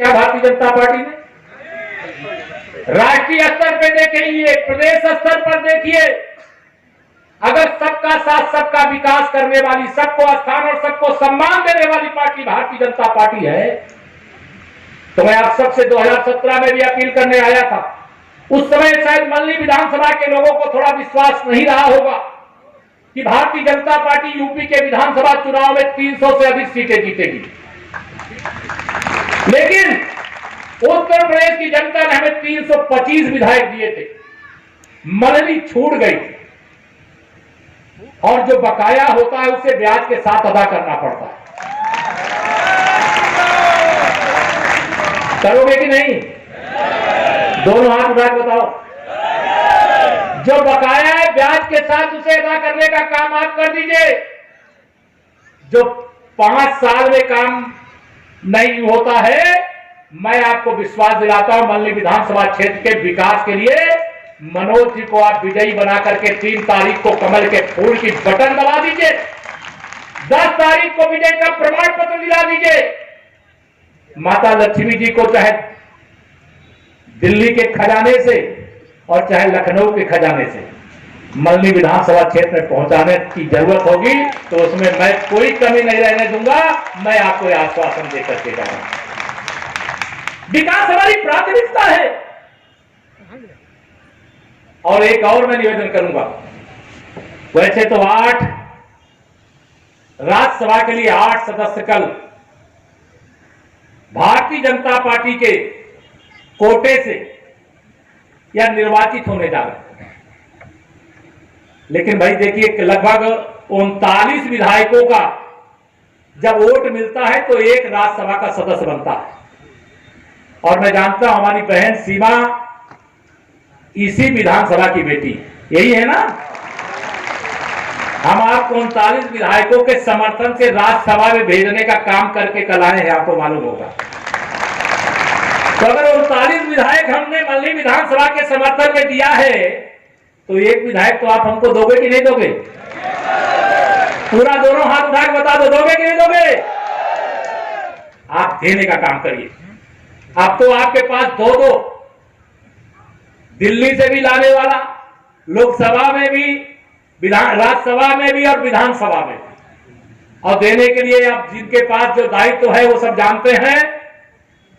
क्या भारतीय जनता पार्टी ने? राष्ट्रीय स्तर पे देखिए, प्रदेश स्तर पर देखिए, अगर सबका साथ सबका विकास करने वाली, सबको स्थान और सबको सम्मान देने वाली पार्टी भारतीय जनता पार्टी है, तो मैं आप सबसे 2017 में भी अपील करने आया था। उस समय शायद मल्ली विधानसभा के लोगों को थोड़ा विश्वास नहीं रहा होगा कि भारतीय जनता पार्टी यूपी के विधानसभा चुनाव में 300 से अधिक सीटें जीतेगी, लेकिन उत्तर प्रदेश की जनता ने हमें 325 विधायक दिए थे, मल्ली छूट गई थी, और जो बकाया होता है उसे ब्याज के साथ अदा करना पड़ता है। करोगे कि नहीं? दोनों हाथ उठा के बताओ। जो बकाया है ब्याज के साथ उसे अदा करने का काम आप कर दीजिए। जो 5 साल में काम नहीं होता है, मैं आपको विश्वास दिलाता हूं, मल्ली विधानसभा क्षेत्र के विकास के लिए मनोज जी को आप विजयी बना करके 3 तारीख को कमल के फूल की बटन दबा दीजिए, 10 तारीख को विजय का प्रमाण पत्र दिला दीजिए। माता लक्ष्मी जी को चाहे दिल्ली के खजाने से और चाहे लखनऊ के खजाने से मल्ली विधानसभा क्षेत्र में पहुंचाने की जरूरत होगी, तो उसमें मैं कोई कमी नहीं रहने दूंगा। मैं आपको यह आश्वासन देकर के जा रहा हूं। विकास हमारी प्राथमिकता है। और एक और मैं निवेदन करूंगा, वैसे तो 8 राज्यसभा के लिए 8 सदस्य कल भारतीय जनता पार्टी के कोटे से या निर्वाचित होने जा रहे हैं, लेकिन भाई देखिए लगभग 39 विधायकों का जब वोट मिलता है तो एक राज्यसभा का सदस्य बनता है। और मैं जानता हूं हमारी बहन सीमा इसी विधानसभा की बेटी, यही है ना? हम आपको 39 विधायकों के समर्थन से राज्यसभा में भेजने का काम करके कल आए हैं, आपको मालूम होगा। तो अगर 39 विधायक हमने मल्ली विधानसभा के समर्थन में दिया है, तो एक विधायक तो आप हमको दोगे कि नहीं दोगे? पूरा दोनों हाथ उठा के बता दो, दोगे कि नहीं दोगे? आप देने का काम करिए। अब तो आपके पास दो दिल्ली से भी लाने वाला, लोकसभा में भी, राज्यसभा में भी और विधानसभा में भी, और देने के लिए अब जिनके पास जो दायित्व है वो सब जानते हैं,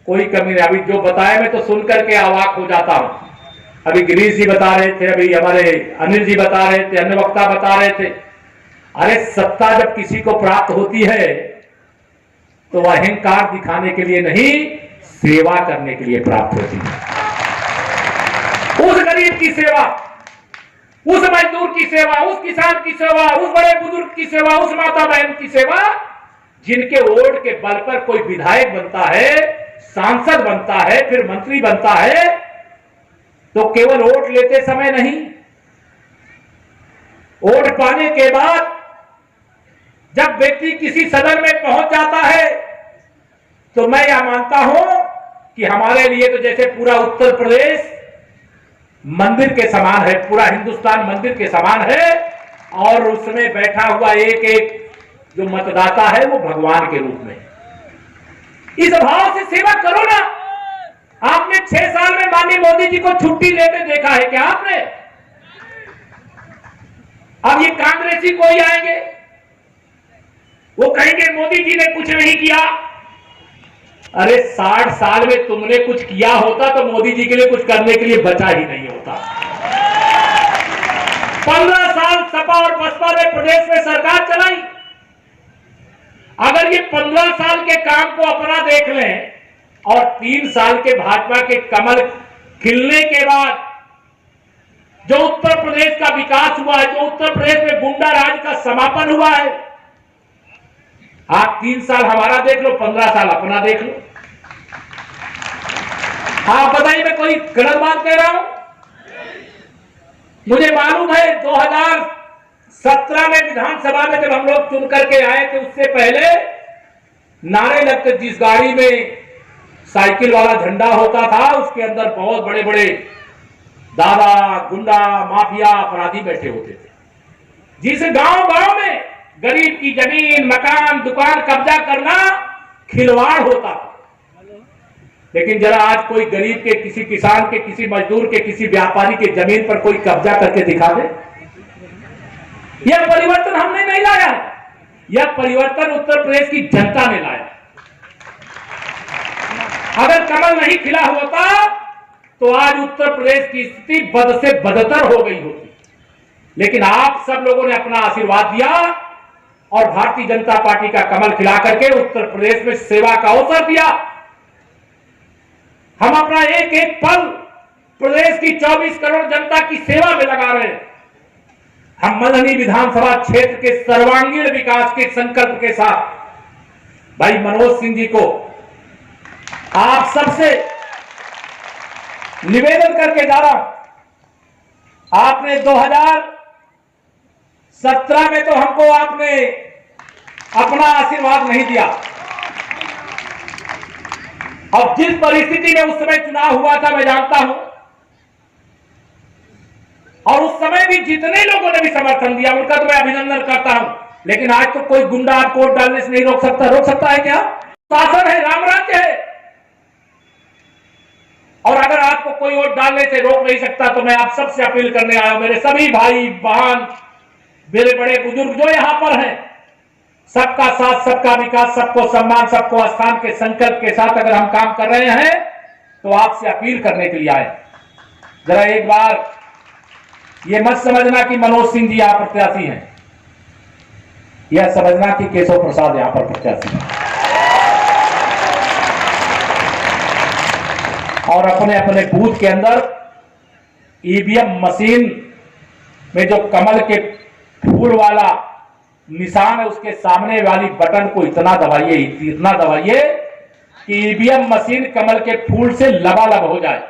कोई कमी नहीं। अभी जो बताया मैं तो सुन करके अवाक हो जाता हूं। अभी गिरीश जी बता रहे थे, अभी हमारे अनिल जी बता रहे थे, अन्य वक्ता बता रहे थे, अरे सत्ता जब किसी को प्राप्त होती है तो वह अहंकार दिखाने के लिए नहीं, सेवा करने के लिए प्राप्त होती है। उस गरीब की सेवा, उस मजदूर की सेवा, उस किसान की सेवा, उस बड़े बुजुर्ग की सेवा, उस माता बहन की सेवा, जिनके वोट के बल पर कोई विधायक बनता है, सांसद बनता है, फिर मंत्री बनता है, तो केवल वोट लेते समय नहीं, वोट पाने के बाद जब व्यक्ति किसी सदन में पहुंच जाता है, तो मैं यह मानता हूं कि हमारे लिए तो जैसे पूरा उत्तर प्रदेश मंदिर के समान है, पूरा हिंदुस्तान मंदिर के समान है, और उसमें बैठा हुआ एक एक जो मतदाता है वो भगवान के रूप में। इस भाव से सेवा करो ना। आपने 6 साल में माननीय मोदी जी को छुट्टी लेते देखा है क्या आपने? अब ये कांग्रेसी कोई आएंगे, वो कहेंगे मोदी जी ने कुछ नहीं किया। अरे 60 साल में तुमने कुछ किया होता तो मोदी जी के लिए कुछ करने के लिए बचा ही नहीं होता। 15 साल सपा और बसपा ने प्रदेश में सरकार चलाई। अगर ये 15 साल के काम को अपना देख लें और 3 साल के भाजपा के कमल खिलने के बाद जो उत्तर प्रदेश का विकास हुआ है, जो उत्तर प्रदेश में गुंडा राज का समापन हुआ है, आप 3 साल हमारा देख लो, 15 साल अपना देख लो। आप बताइए मैं कोई गलत बात कह रहा हूं? मुझे मालूम है 2017 में विधानसभा में जब हम लोग चुन करके आए थे, उससे पहले नारे लगते, जिस गाड़ी में साइकिल वाला झंडा होता था उसके अंदर बहुत बड़े बड़े दादा, गुंडा, माफिया, अपराधी बैठे होते थे, जिस गांव में गरीब की जमीन, मकान, दुकान कब्जा करना खिलवाड़ होता था। लेकिन जरा आज कोई गरीब के, किसी किसान के, किसी मजदूर के, किसी व्यापारी के जमीन पर कोई कब्जा करके दिखा दे। यह परिवर्तन हमने नहीं लाया, यह परिवर्तन उत्तर प्रदेश की जनता ने लाया। अगर कमल नहीं खिला होता तो आज उत्तर प्रदेश की स्थिति बद से बदतर हो गई होती। लेकिन आप सब लोगों ने अपना आशीर्वाद दिया और भारतीय जनता पार्टी का कमल खिला करके उत्तर प्रदेश में सेवा का अवसर दिया। हम अपना एक एक पल प्रदेश की 24 करोड़ जनता की सेवा में लगा रहे हैं। हम मधुबनी विधानसभा क्षेत्र के सर्वांगीण विकास के संकल्प के साथ भाई मनोज सिंह जी को आप सबसे निवेदन करके जा रहा हूं। आपने 2017 में तो हमको आपने अपना आशीर्वाद नहीं दिया। अब जिस परिस्थिति में उस समय चुनाव हुआ था मैं जानता हूं, और उस समय भी जितने लोगों ने भी समर्थन दिया उनका तो मैं अभिनंदन करता हूं। लेकिन आज तो कोई गुंडा आपको वोट डालने से नहीं रोक सकता। रोक सकता है क्या? शासन है, राम राज्य है। और अगर आपको कोई वोट डालने से रोक नहीं सकता तो मैं आप सबसे अपील करने आया हूं, मेरे सभी भाई बहन, मेरे बड़े बुजुर्ग जो यहां पर हैं, सबका साथ, सबका विकास, सबको सम्मान, सबको स्थान के संकल्प के साथ अगर हम काम कर रहे हैं तो आपसे अपील करने के लिए आए। जरा एक बार ये मत समझना कि मनोज सिंह जी यहां प्रत्याशी हैं, यह समझना कि केशव प्रसाद यहां पर प्रत्याशी हैं। और अपने अपने बूथ के अंदर ईवीएम मशीन में जो कमल के फूल वाला निशान है उसके सामने वाली बटन को इतना दबाइए, इतना दबाइए कि ईवीएम मशीन कमल के फूल से लबालब हो जाए।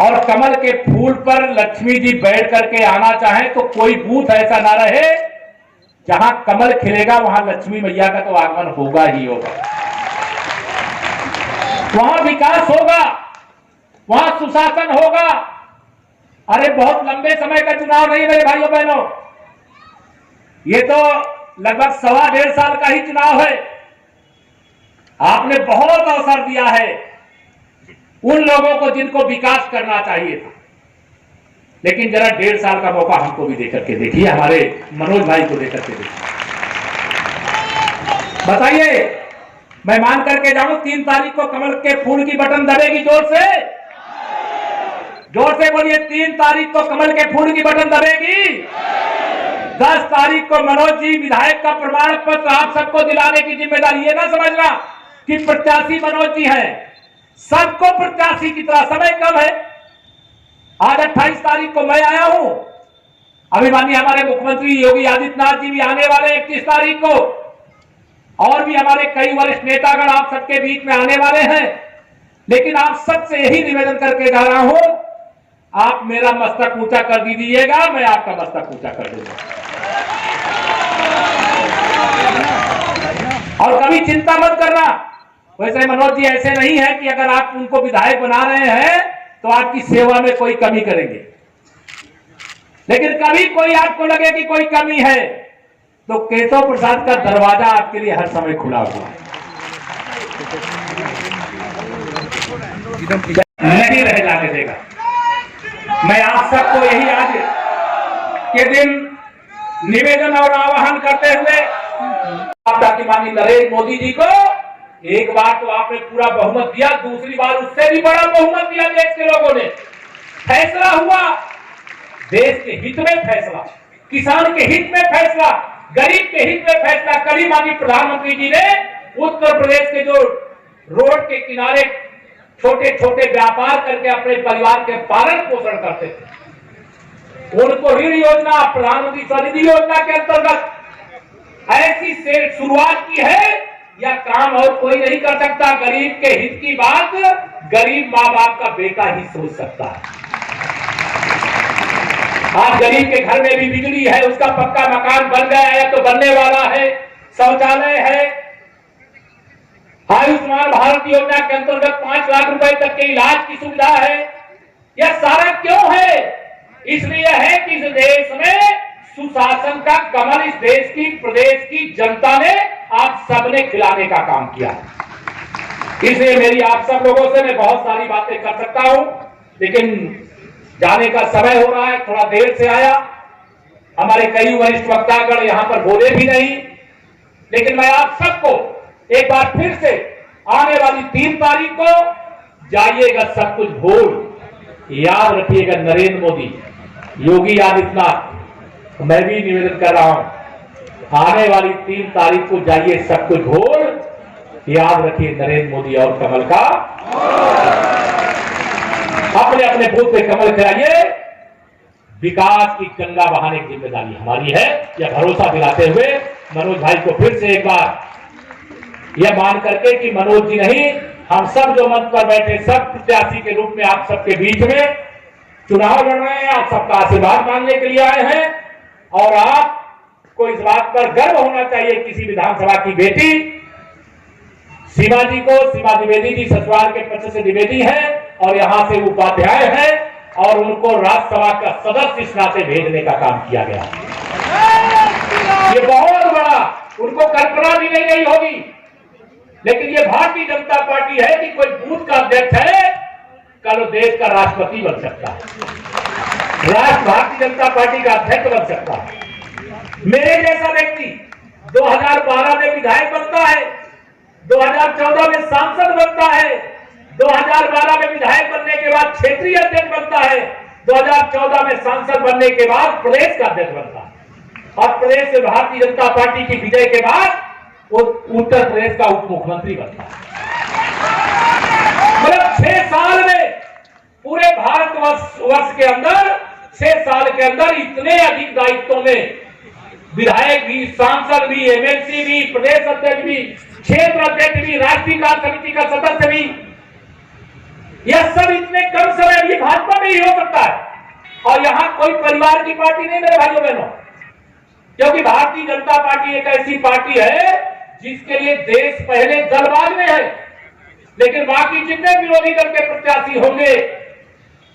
और कमल के फूल पर लक्ष्मी जी बैठ करके आना चाहे तो कोई बूथ ऐसा ना रहे जहां कमल खिलेगा वहां लक्ष्मी मैया का तो आगमन होगा ही होगा। वहां विकास होगा, वहां सुशासन होगा। अरे बहुत लंबे समय का चुनाव नहीं मेरे भाइयों बहनों, ये तो लगभग 1.5 साल का ही चुनाव है। आपने बहुत अवसर दिया है उन लोगों को जिनको विकास करना चाहिए था, लेकिन जरा 1.5 साल का मौका हमको भी देकर के देखिए, हमारे मनोज भाई को देकर के देखिए। बताइए, मैं मान करके जाऊं 3 तारीख को कमल के फूल की बटन दबेगी? जोर से बोलिए, 3 तारीख को कमल के फूल की बटन दबेगी। 10 तारीख को मनोज जी विधायक का प्रमाण पत्र आप सबको दिलाने की जिम्मेदारी। ये ना समझना कि प्रत्याशी मनोज जी हैं, सबको प्रत्याशी की तरह। समय कम है, आज 28 तारीख को मैं आया हूं, अभी माननीय हमारे मुख्यमंत्री योगी आदित्यनाथ जी भी आने वाले 31 तारीख को, और भी हमारे कई वरिष्ठ नेतागण आप सबके बीच में आने वाले हैं। लेकिन आप सबसे यही निवेदन करके जा रहा हूं, आप मेरा मस्तक ऊंचा कर दीजिएगा, मैं आपका मस्तक ऊंचा कर दूंगा। और कभी चिंता मत करना, वैसे मनोज जी ऐसे नहीं है कि अगर आप उनको विधायक बना रहे हैं तो आपकी सेवा में कोई कमी करेंगे। लेकिन कभी कोई आपको लगे कि कोई कमी है तो केशव प्रसाद का दरवाजा आपके लिए हर समय खुला हुआ है, नहीं रह जाने देगा। मैं आप सबको यही आज के दिन निवेदन और आह्वान करते हुए माननीय नरेंद्र मोदी जी को, एक बार तो आपने पूरा बहुमत दिया, दूसरी बार उससे भी बड़ा बहुमत दिया देश के लोगों ने। फैसला हुआ, देश के हित में फैसला, किसान के हित में फैसला, गरीब के हित में फैसला। कभी माननीय प्रधानमंत्री जी ने उत्तर प्रदेश के जो रोड के किनारे छोटे छोटे व्यापार करके अपने परिवार के पालन पोषण करते थे, उनको ऋण योजना, प्रधानमंत्री स्वनिधि योजना के अंतर्गत ऐसी से शुरुआत की है, यह काम और कोई नहीं कर सकता। गरीब के हित की बात गरीब माँ बाप का बेटा ही सोच सकता है। आज गरीब के घर में भी बिजली है, उसका पक्का मकान बन गया है तो बनने वाला है, शौचालय है, आयुष्मान भारत योजना के अंतर्गत 5 लाख रुपए तक के इलाज की सुविधा है। यह सारा क्यों है? इसलिए है कि इस देश में सुशासन का कमल इस देश की, प्रदेश की जनता ने, आप सबने खिलाने का काम किया है। इसलिए मेरी आप सब लोगों से मैं बहुत सारी बातें कर सकता हूं, लेकिन जाने का समय हो रहा है, थोड़ा देर से आया। हमारे कई वरिष्ठ वक्तागण यहां पर बोले भी नहीं, लेकिन मैं आप सबको एक बार फिर से आने वाली 3 तारीख को जाइएगा सब कुछ भूल, याद रखिएगा नरेंद्र मोदी, योगी आदित्यनाथ, मैं भी निवेदन कर रहा हूं, आने वाली 3 तारीख को जाइए सब कुछ भूल, याद रखिए नरेंद्र मोदी और कमल का, अपने अपने बूथ पे कमल कराइए। विकास की गंगा बहाने की जिम्मेदारी हमारी है, यह भरोसा दिलाते हुए मनोज भाई को फिर से एक बार यह मान करके कि मनोज जी नहीं, हम सब जो मंच पर बैठे सब प्रत्याशी के रूप में आप सबके बीच में चुनाव लड़ रहे हैं, आप सबका आशीर्वाद मांगने के लिए आए हैं। और आपको इस बात पर गर्व होना चाहिए, किसी विधानसभा की बेटी सीमा जी को, सीमा द्विवेदी जी ससुराल के पक्ष से द्विवेदी है और यहां से उपाध्याय है, और उनको राज्यसभा का सदस्य इस नाते भेजने का काम किया गया। ये बहुत बड़ा, उनको कल्पना भी नहीं रही होगी, लेकिन ये भारतीय जनता पार्टी है कि कोई बूथ का अध्यक्ष है, कल देश का राष्ट्रपति बन सकता है, भारतीय जनता पार्टी का अध्यक्ष बन सकता है। मेरे जैसा व्यक्ति 2012 में विधायक बनता है, 2014 में सांसद बनता है, 2012 में विधायक बनने के बाद क्षेत्रीय अध्यक्ष बनता है, 2014 में सांसद बनने के बाद प्रदेश का अध्यक्ष बनता है, और प्रदेश से भारतीय जनता पार्टी की विजय के बाद वो उत्तर प्रदेश का उप मुख्यमंत्री बनता है। मतलब 6 साल में, पूरे भारत वर्ष के अंदर 6 साल के अंदर इतने अधिक दायित्वों में, विधायक भी, सांसद भी, एमएलसी भी, प्रदेश अध्यक्ष भी, क्षेत्र अध्यक्ष भी, राष्ट्रीय कार्य समिति का सदस्य भी, यह सब इतने कम समय में भाजपा में ही हो सकता है। और यहां कोई परिवार की पार्टी नहीं मेरे भाइयों बहनों, क्योंकि भारतीय जनता पार्टी एक ऐसी पार्टी है जिसके लिए देश पहले दलबाज में है, लेकिन बाकी जितने विरोधी दल के प्रत्याशी होंगे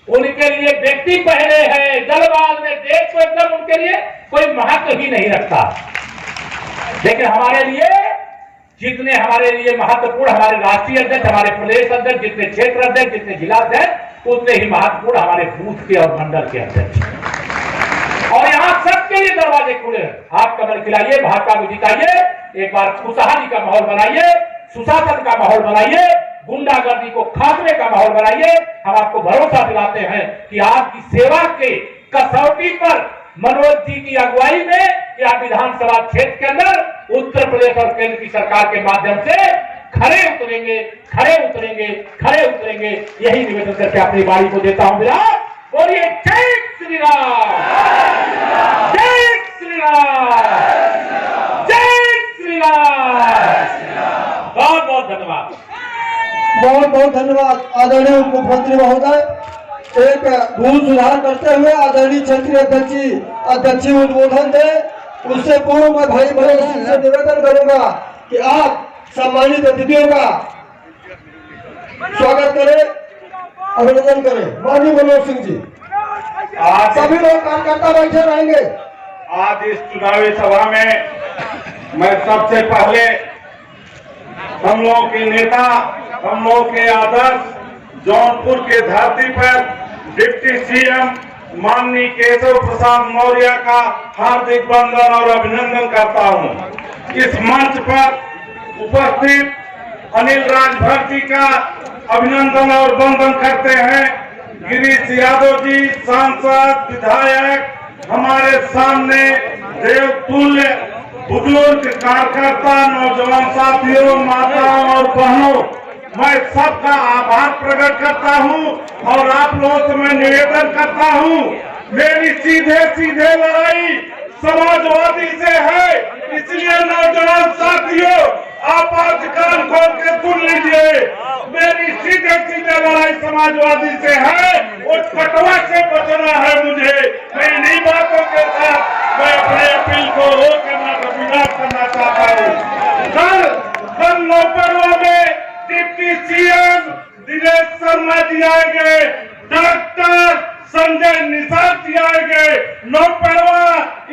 उनके लिए व्यक्ति पहले है, दलबाज में देश को एकदम उनके लिए कोई महत्व ही नहीं रखता। लेकिन हमारे लिए, जितने हमारे लिए महत्वपूर्ण हमारे राष्ट्रीय अध्यक्ष, हमारे प्रदेश अध्यक्ष, जितने क्षेत्र अध्यक्ष, जितने जिला अध्यक्ष, उतने ही महत्वपूर्ण हमारे बूथ के और मंडल के अध्यक्ष। और यहाँ सबके लिए दरवाजे खुले हैं। आप कमल खिलाइए, भाजपा को जिताइए, एक बार खुशहाली का माहौल बनाइए, सुशासन का माहौल बनाइए, गुंडागर्दी को खात्मे का माहौल बनाइए। हम आपको भरोसा दिलाते हैं कि आपकी सेवा के कसौटी पर मनोज जी की अगुवाई में कि आप विधानसभा क्षेत्र के अंदर उत्तर प्रदेश और केंद्र की सरकार के माध्यम से खड़े उतरेंगे, खड़े उतरेंगे, खड़े उतरेंगे। यही निवेदन करके अपनी बारी को देता हूं। विराट बोलिए जय श्री राम, जय श्री राम, जय श्री राम। बहुत बहुत धन्यवाद, बहुत बहुत धन्यवाद आदरणीय उप मुख्यमंत्री महोदय। एक भूल सुधार करते हुए आदरणीय क्षेत्रीय अध्यक्ष उद्बोधन दे, उससे पूर्व मैं भाई मनोज सिंह से निवेदन करूंगा कि आप सम्मानित अतिथियों का स्वागत करें, अभिनंदन करें। माननीय मनोज सिंह जी, आज सभी लोग कार्यकर्ता बैठे रहेंगे। आज इस चुनावी सभा में मैं सबसे पहले हम लोगों के नेता, हम लोगों के आदर्श, जौनपुर के धरती पर डिप्टी सीएम माननीय केशव प्रसाद मौर्य का हार्दिक वंदन और अभिनंदन करता हूं। इस मंच पर उपस्थित अनिल राजभर जी का अभिनंदन और वंदन करते हैं। गिरीश यादव जी सांसद, विधायक, हमारे सामने देवतुल्य बुजुर्ग कार्यकर्ता, नौजवान साथियों, माताओं और बहनों, मैं सबका आभार प्रकट करता हूं और आप लोगों से मैं निवेदन करता हूं, मेरी सीधे सीधे लड़ाई समाजवादी से है, इसलिए नौजवान साथियों आप आज कान खोल के सुन लीजिए। मेरी सीधे सीधे लड़ाई समाजवादी से है, उस कटवा से बचना है मुझे। मैं इन्हीं बातों के साथ मैं अपने अपील को विराट करना चाहता हूँ। कल नौपरवा में डिप्टी सीएम दिनेश शर्मा जी आएंगे, डॉक्टर संजय निषाद जी आएंगे, Nauparwa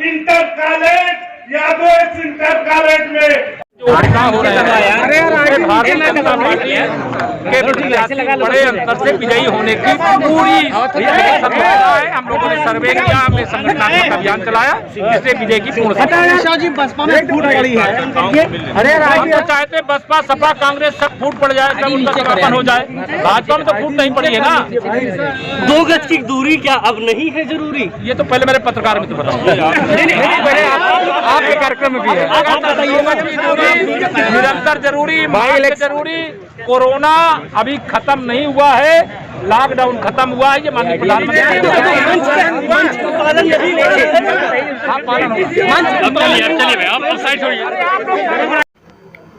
inter college, Yadav inter college में भारतीय जनता पार्टी के प्रत्याशी बड़े अंतर से विजयी होने की पूरी संभावना है। हम लोगों ने सर्वे किया, हमने संगठनात्मक अभियान चलाया, इससे विजय की पूर्ण संभावना है। बसपा में फूट पड़ी है। हम तो चाहते हैं बसपा सपा कांग्रेस सब फूट पड़ जाए, सब उनका समापन हो जाए। भाजपा में तो फूट नहीं पड़ी है ना। 2 गज की दूरी क्या अब नहीं है जरूरी? ये तो पहले मेरे पत्रकार मित्र बताओ। पहले आपके कार्यक्रम में भी है। निरंतर जरूरी, मास्क जरूरी। कोरोना अभी खत्म नहीं हुआ है, लॉकडाउन खत्म हुआ है। ये माननीय प्रधानमंत्री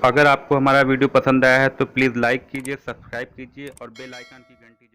अगर आपको हमारा वीडियो पसंद आया है तो प्लीज़ लाइक कीजिए, सब्सक्राइब कीजिए और बेल आइकन की घंटी